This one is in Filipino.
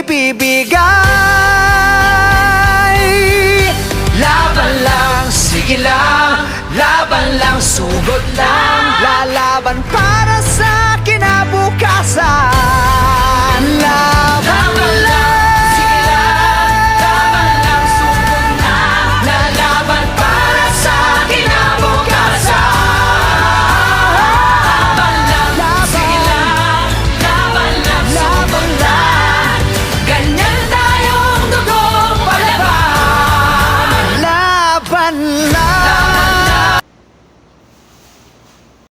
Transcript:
ibibigay. Laban lang, sige lang, laban lang, sugod lang. Lalaban para sa kinabukasan.